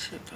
Tipo...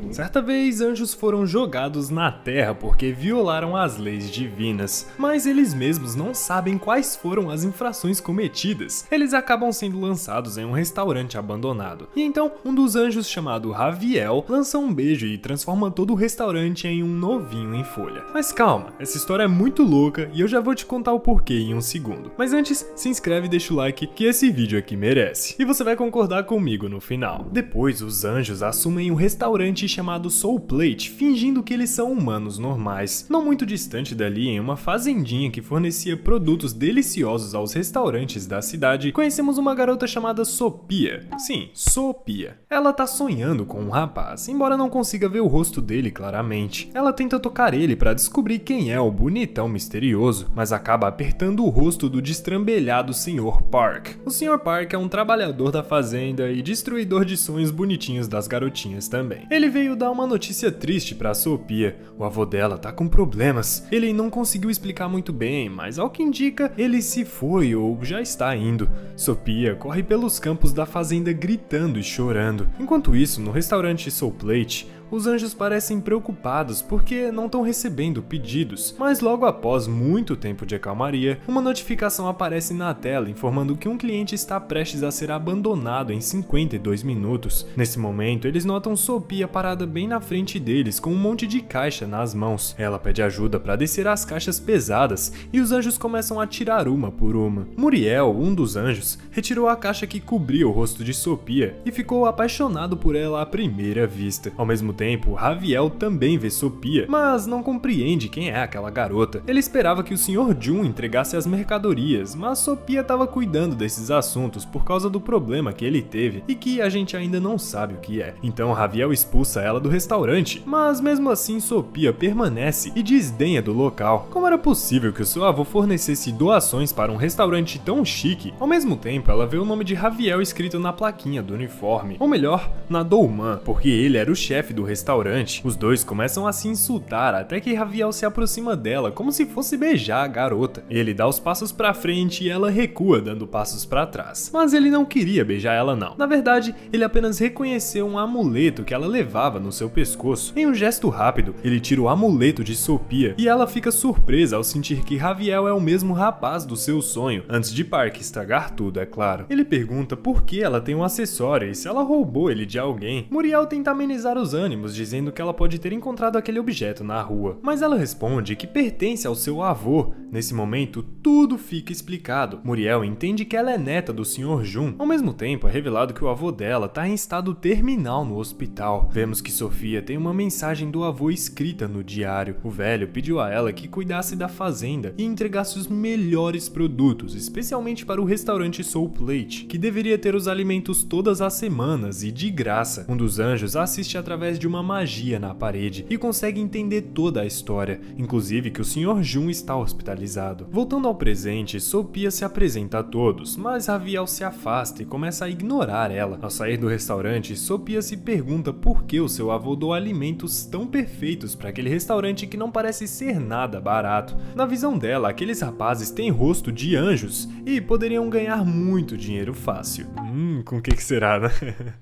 Certa vez, anjos foram jogados na Terra porque violaram as leis divinas, mas eles mesmos não sabem quais foram as infrações cometidas. Eles acabam sendo lançados em um restaurante abandonado. E então, um dos anjos, chamado Raviel, lança um beijo e transforma todo o restaurante em um novinho em folha. Mas calma, essa história é muito louca e eu já vou te contar o porquê em um segundo. Mas antes, se inscreve e deixa o like que esse vídeo aqui merece. E você vai concordar comigo no final. Depois, os anjos assumem um restaurante chamado Soul Plate, fingindo que eles são humanos normais. Não muito distante dali, em uma fazendinha que fornecia produtos deliciosos aos restaurantes da cidade, conhecemos uma garota chamada Sophia. Sim, Sophia. Ela tá sonhando com um rapaz, embora não consiga ver o rosto dele claramente. Ela tenta tocar ele para descobrir quem é o bonitão misterioso, mas acaba apertando o rosto do destrambelhado Sr. Park. O Sr. Park é um trabalhador da fazenda e destruidor de sonhos bonitinhos das garotinhas também. Ele veio dar uma notícia triste pra Sophia. O avô dela tá com problemas. Ele não conseguiu explicar muito bem, mas ao que indica, ele se foi ou já está indo. Sophia corre pelos campos da fazenda gritando e chorando. Enquanto isso, no restaurante Soul Plate, os anjos parecem preocupados porque não estão recebendo pedidos, mas logo após muito tempo de calmaria, uma notificação aparece na tela informando que um cliente está prestes a ser abandonado em 52 minutos. Nesse momento, eles notam Sophia parada bem na frente deles com um monte de caixa nas mãos. Ela pede ajuda para descer as caixas pesadas e os anjos começam a tirar uma por uma. Muriel, um dos anjos, retirou a caixa que cobria o rosto de Sophia e ficou apaixonado por ela à primeira vista. Ao mesmo tempo, Raviel também vê Sophia, mas não compreende quem é aquela garota. Ele esperava que o Sr. Jun entregasse as mercadorias, mas Sophia estava cuidando desses assuntos por causa do problema que ele teve e que a gente ainda não sabe o que é. Então Raviel expulsa ela do restaurante, mas mesmo assim Sophia permanece e desdenha do local. Como era possível que o seu avô fornecesse doações para um restaurante tão chique? Ao mesmo tempo, ela vê o nome de Raviel escrito na plaquinha do uniforme, ou melhor, na Dolman, porque ele era o chefe do restaurante. Os dois começam a se insultar até que Raviel se aproxima dela como se fosse beijar a garota. Ele dá os passos pra frente e ela recua dando passos pra trás. Mas ele não queria beijar ela não. Na verdade, ele apenas reconheceu um amuleto que ela levava no seu pescoço. Em um gesto rápido, ele tira o amuleto de Sophia e ela fica surpresa ao sentir que Raviel é o mesmo rapaz do seu sonho, antes de Park estragar tudo, é claro. Ele pergunta por que ela tem um acessório e se ela roubou ele de alguém. Muriel tenta amenizar os ânimos, dizendo que ela pode ter encontrado aquele objeto na rua, mas ela responde que pertence ao seu avô. Nesse momento, tudo fica explicado. Muriel entende que ela é neta do Sr. Jun. Ao mesmo tempo, é revelado que o avô dela está em estado terminal no hospital. Vemos que Sophia tem uma mensagem do avô escrita no diário. O velho pediu a ela que cuidasse da fazenda e entregasse os melhores produtos, especialmente para o restaurante Soul Plate, que deveria ter os alimentos todas as semanas e de graça. Um dos anjos assiste através de uma magia na parede e consegue entender toda a história, inclusive que o Sr. Jun está hospitalizado. Voltando ao presente, Sophia se apresenta a todos, mas Raviel se afasta e começa a ignorar ela. Ao sair do restaurante, Sophia se pergunta por que o seu avô doou alimentos tão perfeitos para aquele restaurante que não parece ser nada barato. Na visão dela, aqueles rapazes têm rosto de anjos e poderiam ganhar muito dinheiro fácil. Com o que será, né?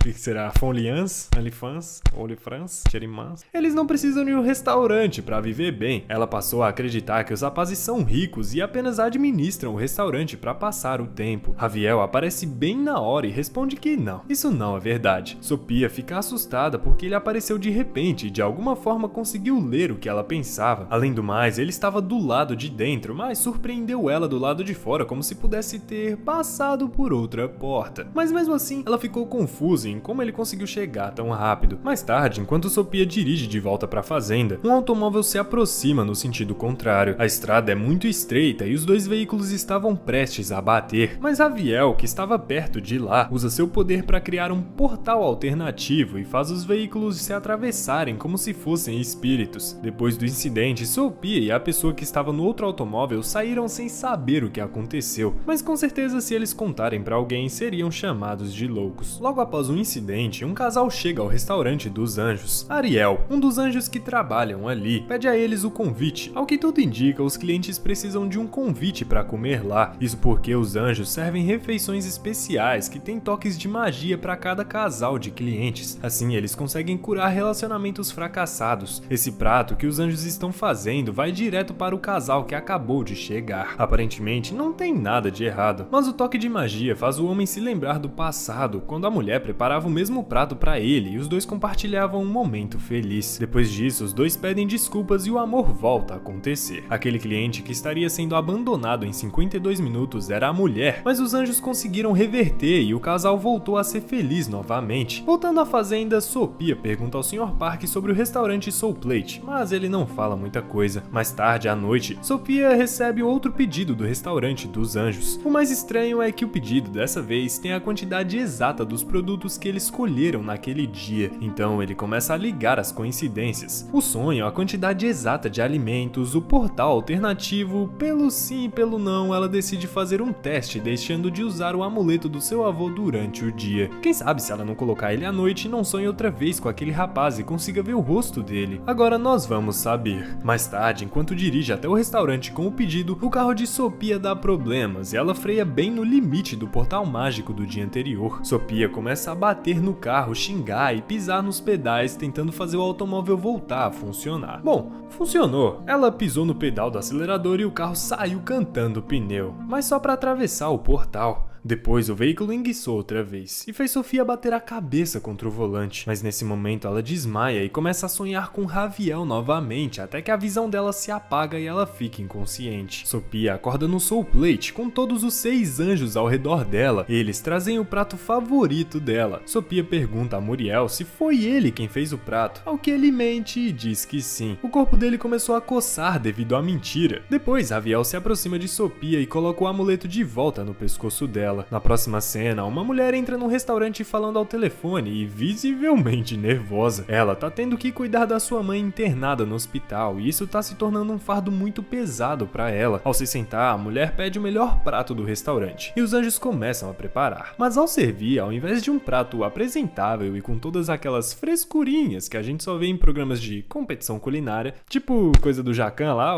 O que será? Fonlians? Alifans? Olifrans? Cherimans? Eles não precisam de um restaurante para viver bem. Ela passou a acreditar que os rapazes são ricos e apenas administram o restaurante para passar o tempo. Raviel aparece bem na hora e responde que não, isso não é verdade. Sophia fica assustada porque ele apareceu de repente e de alguma forma conseguiu ler o que ela pensava. Além do mais, ele estava do lado de dentro, mas surpreendeu ela do lado de fora como se pudesse ter passado por outra porta. Mas mesmo assim, ela ficou confusa em como ele conseguiu chegar tão rápido. Mais tarde, enquanto Sophia dirige de volta para a fazenda, um automóvel se aproxima no sentido contrário. A estrada é muito estreita e os dois veículos estavam prestes a bater, mas Raviel, que estava perto de lá, usa seu poder para criar um portal alternativo e faz os veículos se atravessarem como se fossem espíritos. Depois do incidente, Sophia e a pessoa que estava no outro automóvel saíram sem saber o que aconteceu, mas com certeza se eles contarem para alguém seriam chamados de loucos. Logo após o incidente, um casal chega ao restaurante dos anjos. Ariel, um dos anjos que trabalham ali, pede a eles o convite. Ao que tudo indica, os clientes precisam de um convite para comer lá. Isso porque os anjos servem refeições especiais que têm toques de magia para cada casal de clientes. Assim, eles conseguem curar relacionamentos fracassados. Esse prato que os anjos estão fazendo vai direto para o casal que acabou de chegar. Aparentemente, não tem nada de errado, mas o toque de magia faz o homem se lembrar do passado, quando a mulher preparava o mesmo prato para ele e os dois compartilhavam um momento feliz. Depois disso, os dois pedem desculpas e o amor volta a acontecer. Aquele cliente que estaria sendo abandonado em 52 minutos era a mulher, mas os anjos conseguiram reverter e o casal voltou a ser feliz novamente. Voltando à fazenda, Sophia pergunta ao Sr. Park sobre o restaurante Soul Plate, mas ele não fala muita coisa. Mais tarde, à noite, Sophia recebe outro pedido do restaurante dos anjos. O mais estranho é que o pedido dessa vez tem a quantidade exata dos produtos que eles escolheram naquele dia. Então ele começa a ligar as coincidências. O sonho, a quantidade exata de alimentos, o portal alternativo, pelo sim e pelo não, ela decide fazer um teste deixando de usar o amuleto do seu avô durante o dia. Quem sabe se ela não colocar ele à noite, não sonhe outra vez com aquele rapaz e consiga ver o rosto dele. Agora nós vamos saber. Mais tarde, enquanto dirige até o restaurante com o pedido, o carro de Sophia dá problemas e ela freia bem no limite do portal mágico do dia anterior. Sophia começa a bater no carro, xingar e pisar nos pedais, tentando fazer o automóvel voltar a funcionar. Bom, funcionou. Ela pisou no pedal do acelerador e o carro saiu cantando o pneu, mas só para atravessar o portal. Depois o veículo enguiçou outra vez e fez Sophia bater a cabeça contra o volante, mas nesse momento ela desmaia e começa a sonhar com Raviel novamente, até que a visão dela se apaga e ela fica inconsciente. Sophia acorda no Soul Plate com todos os 6 anjos ao redor dela. Eles trazem o prato favorito dela. Sophia pergunta a Muriel se foi ele quem fez o prato, ao que ele mente e diz que sim. O corpo dele começou a coçar devido à mentira. Depois Raviel se aproxima de Sophia e coloca o amuleto de volta no pescoço dela. Na próxima cena, uma mulher entra num restaurante falando ao telefone e visivelmente nervosa. Ela tá tendo que cuidar da sua mãe internada no hospital e isso tá se tornando um fardo muito pesado pra ela. Ao se sentar, a mulher pede o melhor prato do restaurante e os anjos começam a preparar. Mas ao servir, ao invés de um prato apresentável e com todas aquelas frescurinhas que a gente só vê em programas de competição culinária, tipo coisa do Jacan lá,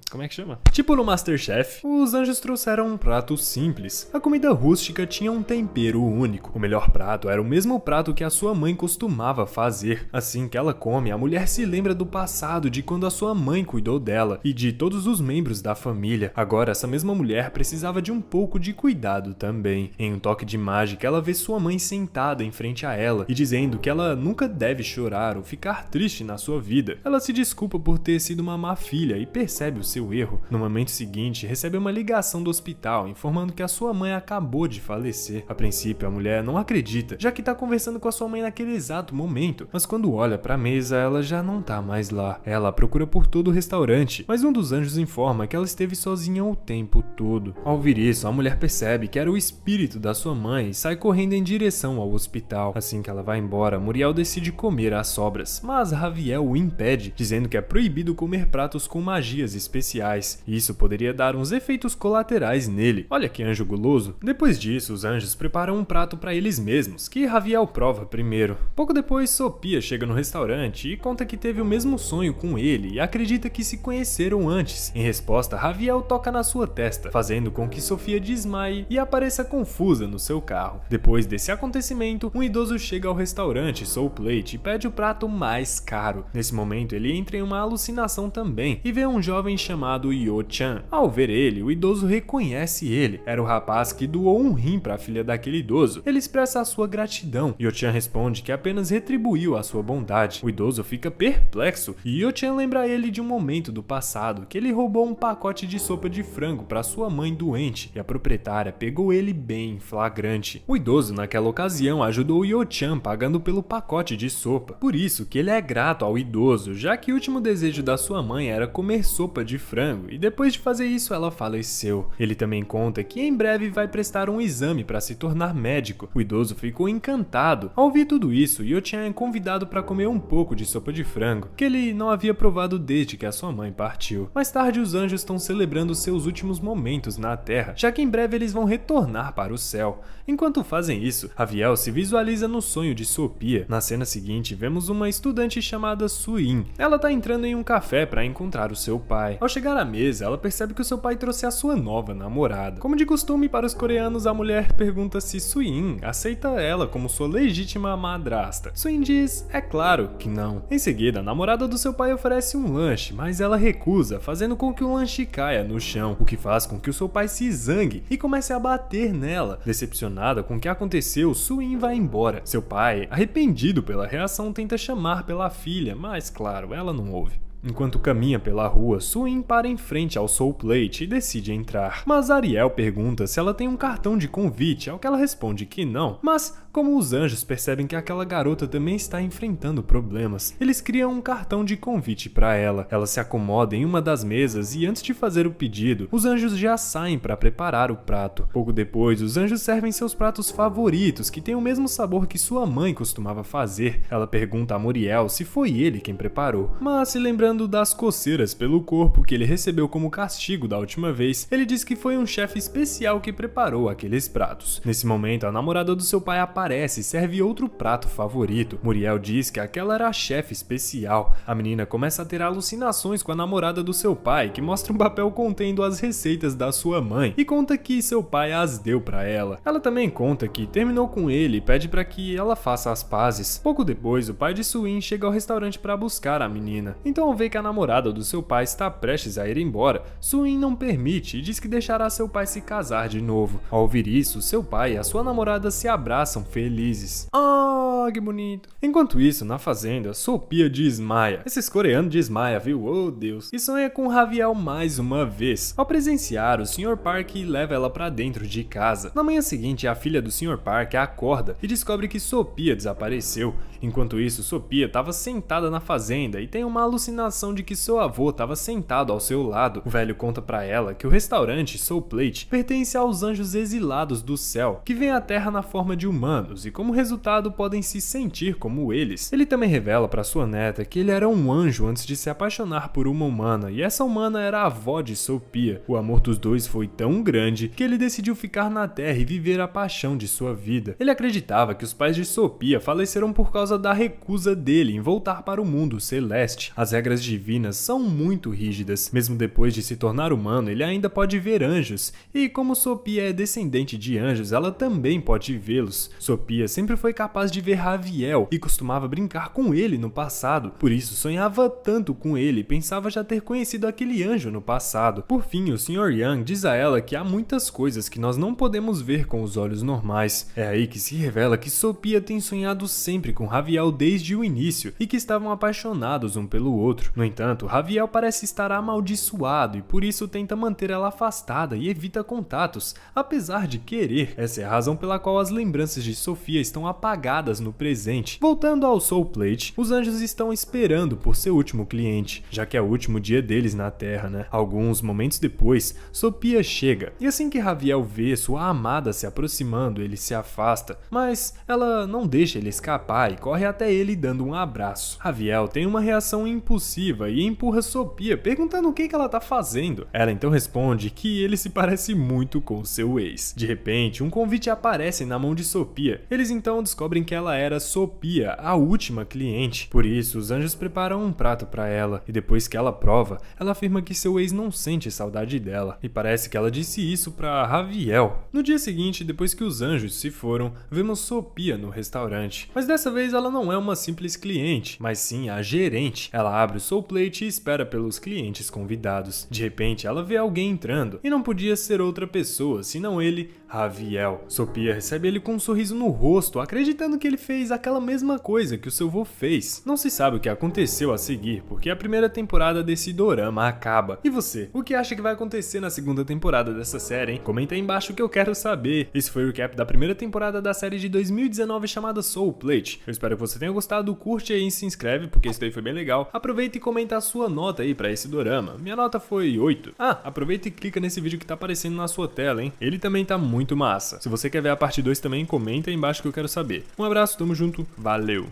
como é que chama? Tipo no MasterChef, os anjos trouxeram um prato simples. A comida rústica tinha um tempero único. O melhor prato era o mesmo prato que a sua mãe costumava fazer. Assim que ela come, a mulher se lembra do passado, de quando a sua mãe cuidou dela e de todos os membros da família. Agora, essa mesma mulher precisava de um pouco de cuidado também. Em um toque de mágica, ela vê sua mãe sentada em frente a ela e dizendo que ela nunca deve chorar ou ficar triste na sua vida. Ela se desculpa por ter sido uma má filha e percebe o seu erro. No momento seguinte, recebe uma ligação do hospital informando que a sua mãe acabou de falecer. A princípio, a mulher não acredita, já que tá conversando com a sua mãe naquele exato momento, mas quando olha pra mesa, ela já não tá mais lá. Ela procura por todo o restaurante, mas um dos anjos informa que ela esteve sozinha o tempo todo. Ao ouvir isso, a mulher percebe que era o espírito da sua mãe e sai correndo em direção ao hospital. Assim que ela vai embora, Muriel decide comer as sobras, mas Raviel o impede, dizendo que é proibido comer pratos com magias especiais. Isso poderia dar uns efeitos colaterais nele. Olha que anjo guloso. Depois disso, os anjos preparam um prato para eles mesmos, que Raviel prova primeiro. Pouco depois, Sophia chega no restaurante e conta que teve o mesmo sonho com ele e acredita que se conheceram antes. Em resposta, Raviel toca na sua testa, fazendo com que Sophia desmaie e apareça confusa no seu carro. Depois desse acontecimento, um idoso chega ao restaurante Soul Plate e pede o prato mais caro. Nesse momento, ele entra em uma alucinação também e vê um jovem chamado Yo-chan. Ao ver ele, o idoso reconhece ele. Era o rapaz que doou um rim para a filha daquele idoso. Ele expressa a sua gratidão. Yo-chan responde que apenas retribuiu a sua bondade. O idoso fica perplexo e Yo-chan lembra ele de um momento do passado que ele roubou um pacote de sopa de frango para sua mãe doente e a proprietária pegou ele bem em flagrante. O idoso naquela ocasião ajudou Yo-chan pagando pelo pacote de sopa. Por isso que ele é grato ao idoso, já que o último desejo da sua mãe era comer sopa de frango e depois de fazer isso ela faleceu. Ele também conta que em breve vai prestar prestar um exame para se tornar médico. O idoso ficou encantado ao ouvir tudo isso e Yo-chan é convidado para comer um pouco de sopa de frango, que ele não havia provado desde que a sua mãe partiu. Mais tarde, os anjos estão celebrando seus últimos momentos na Terra, já que em breve eles vão retornar para o céu. Enquanto fazem isso, Raviel se visualiza no sonho de Sophia. Na cena seguinte, vemos uma estudante chamada Suin. Ela está entrando em um café para encontrar o seu pai. Ao chegar à mesa, ela percebe que o seu pai trouxe a sua nova namorada. Como de costume para os coreanos, a mulher pergunta se Suin aceita ela como sua legítima madrasta. Suin diz, é claro que não. Em seguida, a namorada do seu pai oferece um lanche, mas ela recusa, fazendo com que o lanche caia no chão, o que faz com que o seu pai se zangue e comece a bater nela. Decepcionada com o que aconteceu, Suin vai embora. Seu pai, arrependido pela reação, tenta chamar pela filha, mas claro, ela não ouve. Enquanto caminha pela rua, Suin para em frente ao Soul Plate e decide entrar. Mas Ariel pergunta se ela tem um cartão de convite, ao que ela responde que não. Mas, como os anjos percebem que aquela garota também está enfrentando problemas, eles criam um cartão de convite para ela. Ela se acomoda em uma das mesas e antes de fazer o pedido, os anjos já saem para preparar o prato. Pouco depois, os anjos servem seus pratos favoritos, que têm o mesmo sabor que sua mãe costumava fazer. Ela pergunta a Muriel se foi ele quem preparou, mas se lembrando das coceiras pelo corpo que ele recebeu como castigo da última vez, ele diz que foi um chefe especial que preparou aqueles pratos. Nesse momento, a namorada do seu pai aparece e serve outro prato favorito. Muriel diz que aquela era a chefe especial. A menina começa a ter alucinações com a namorada do seu pai, que mostra um papel contendo as receitas da sua mãe e conta que seu pai as deu para ela. Ela também conta que terminou com ele e pede para que ela faça as pazes. Pouco depois, o pai de Suin chega ao restaurante para buscar a menina. Então, ao ver que a namorada do seu pai está prestes a ir embora, Suin não permite e diz que deixará seu pai se casar de novo. Ao ouvir isso, seu pai e a sua namorada se abraçam felizes. Ah, que bonito. Enquanto isso, na fazenda, Sophia desmaia. Esses coreanos desmaia, viu? Oh, Deus. E sonha com Raviel mais uma vez. Ao presenciar, o Sr. Park leva ela para dentro de casa. Na manhã seguinte, a filha do Sr. Park acorda e descobre que Sophia desapareceu. Enquanto isso, Sophia estava sentada na fazenda e tem uma alucinação de que seu avô estava sentado ao seu lado. O velho conta para ela que o restaurante Soul Plate pertence aos anjos exilados do céu, que vêm à Terra na forma de humanos e como resultado podem se sentir como eles. Ele também revela para sua neta que ele era um anjo antes de se apaixonar por uma humana, e essa humana era a avó de Sophia. O amor dos dois foi tão grande que ele decidiu ficar na Terra e viver a paixão de sua vida. Ele acreditava que os pais de Sophia faleceram por causa da recusa dele em voltar para o mundo celeste. As regras divinas são muito rígidas. Mesmo depois de se tornar humano, ele ainda pode ver anjos, e como Sophia é descendente de anjos, ela também pode vê-los. Sophia sempre foi capaz de ver Raviel e costumava brincar com ele no passado, por isso sonhava tanto com ele e pensava já ter conhecido aquele anjo no passado. Por fim, o Sr. Yang diz a ela que há muitas coisas que nós não podemos ver com os olhos normais. É aí que se revela que Sophia tem sonhado sempre com Raviel desde o início e que estavam apaixonados um pelo outro. No entanto, Raviel parece estar amaldiçoado e por isso tenta manter ela afastada e evita contatos, apesar de querer. Essa é a razão pela qual as lembranças de Sophia estão apagadas no presente. Voltando ao Soul Plate, os anjos estão esperando por seu último cliente, já que é o último dia deles na Terra, né? Alguns momentos depois, Sophia chega, e assim que Raviel vê sua amada se aproximando, ele se afasta, mas ela não deixa ele escapar e corre até ele dando um abraço. Raviel tem uma reação impulsiva e empurra Sophia, perguntando o que ela tá fazendo. Ela então responde que ele se parece muito com seu ex. De repente, um convite aparece na mão de Sophia. Eles então descobrem que ela era Sophia, a última cliente. Por isso, os anjos preparam um prato para ela, e depois que ela prova, ela afirma que seu ex não sente saudade dela, e parece que ela disse isso para Raviel. No dia seguinte, depois que os anjos se foram, vemos Sophia no restaurante. Mas dessa vez ela não é uma simples cliente, mas sim a gerente. Ela abre o Soul Plate e espera pelos clientes convidados. De repente, ela vê alguém entrando, e não podia ser outra pessoa, senão ele, Raviel. Sophia recebe ele com um sorriso no rosto, acreditando que ele fez aquela mesma coisa que o seu vô fez. Não se sabe o que aconteceu a seguir, porque a primeira temporada desse dorama acaba. E você, o que acha que vai acontecer na segunda temporada dessa série, hein? Comenta aí embaixo que eu quero saber. Esse foi o recap da primeira temporada da série de 2019 chamada Soul Plate. Eu espero que você tenha gostado, curte aí e se inscreve, porque isso daí foi bem legal. Aproveita e comenta a sua nota aí pra esse dorama. Minha nota foi 8. Aproveita e clica nesse vídeo que tá aparecendo na sua tela, hein? Ele também tá muito massa. Se você quer ver a parte 2 também, comenta aí embaixo que eu quero saber. Um abraço, tamo junto, valeu!